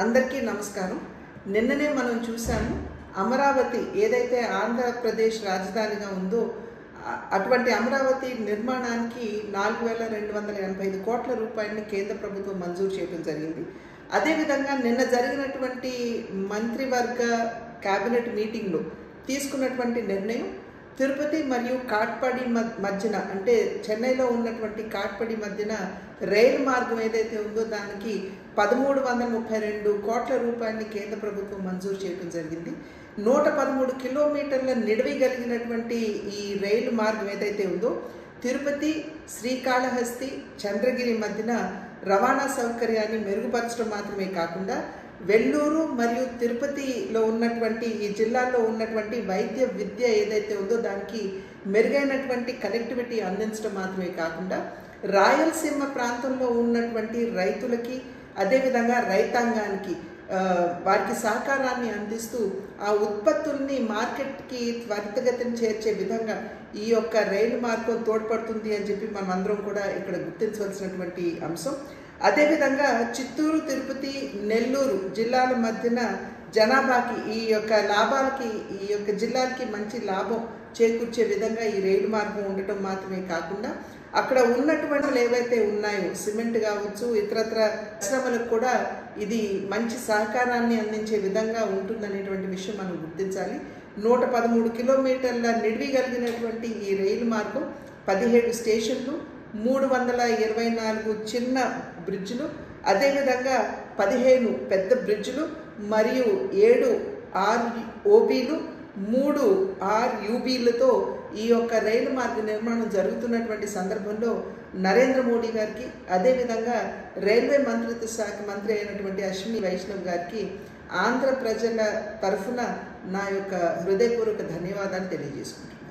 అందరికీ నమస్కారం. నిన్ననే మనం చూసాము అమరావతి ఏదైతే ఆంధ్రప్రదేశ్ రాజధానిగా ఉందో అటువంటి అమరావతి నిర్మాణానికి 4285 కోట్ల రూపాయలని కేంద్ర ప్రభుత్వం మంజూరు చేయడం జరిగింది. అదేవిధంగా నిన్న జరిగినటువంటి మంత్రివర్గ కేబినెట్ మీటింగ్లో తీసుకున్నటువంటి నిర్ణయం తిరుపతి మరియు కాట్పాడి మధ్యన అంటే చెన్నైలో ఉన్నటువంటి కాట్పాడి మధ్యన రైలు మార్గం ఏదైతే ఉందో దానికి 1332 కోట్ల రూపాయలని కేంద్ర ప్రభుత్వం మంజూరు చేయడం జరిగింది. 113 కిలోమీటర్ల నిడివి కలిగినటువంటి ఈ రైలు మార్గం ఏదైతే ఉందో తిరుపతి, శ్రీకాళహస్తి, చంద్రగిరి మధ్యన రవాణా సౌకర్యాన్ని మెరుగుపరచడం మాత్రమే కాకుండా వెల్లూరు మరియు తిరుపతిలో ఉన్నటువంటి ఈ జిల్లాల్లో ఉన్నటువంటి వైద్య విద్య ఏదైతే ఉందో దానికి మెరుగైనటువంటి కనెక్టివిటీ అందించడం మాత్రమే కాకుండా రాయలసీమ ప్రాంతంలో ఉన్నటువంటి రైతులకి అదేవిధంగా రైతాంగానికి వారికి సహకారాన్ని అందిస్తూ ఆ ఉత్పత్తుల్ని మార్కెట్కి త్వరితగతిని చేర్చే విధంగా ఈ యొక్క రైలు మార్గం తోడ్పడుతుంది అని చెప్పి మనం అందరం కూడా ఇక్కడ గుర్తించవలసినటువంటి అంశం. అదేవిధంగా చిత్తూరు, తిరుపతి, నెల్లూరు జిల్లాల మధ్యన జనాభాకి ఈ యొక్క లాభాలకి ఈ యొక్క జిల్లాలకి మంచి లాభం చేకూర్చే విధంగా ఈ రైలు మార్గం ఉండటం మాత్రమే కాకుండా అక్కడ ఉన్నటువంటి ఏవైతే ఉన్నాయో సిమెంట్ కావచ్చు ఇతరత్ర పరిశ్రమలకు కూడా ఇది మంచి సహకారాన్ని అందించే విధంగా ఉంటుందనేటువంటి విషయం మనం గుర్తించాలి. 113 కిలోమీటర్ల నిడివి కలిగినటువంటి ఈ రైలు మార్గం 17 స్టేషన్లు, 324 చిన్న బ్రిడ్జ్లు, అదేవిధంగా 15 పెద్ద బ్రిడ్జ్లు మరియు 7 ROBలు, 3 RUBలతో ఈ యొక్క రైలు మార్గ నిర్మాణం జరుగుతున్నటువంటి సందర్భంలో నరేంద్ర మోడీ గారికి అదేవిధంగా రైల్వే మంత్రిత్వ శాఖ మంత్రి అయినటువంటి అశ్విని వైష్ణవ్ గారికి ఆంధ్ర ప్రజల తరఫున నా యొక్క హృదయపూర్వక ధన్యవాదాలు తెలియజేసుకుంటున్నాను.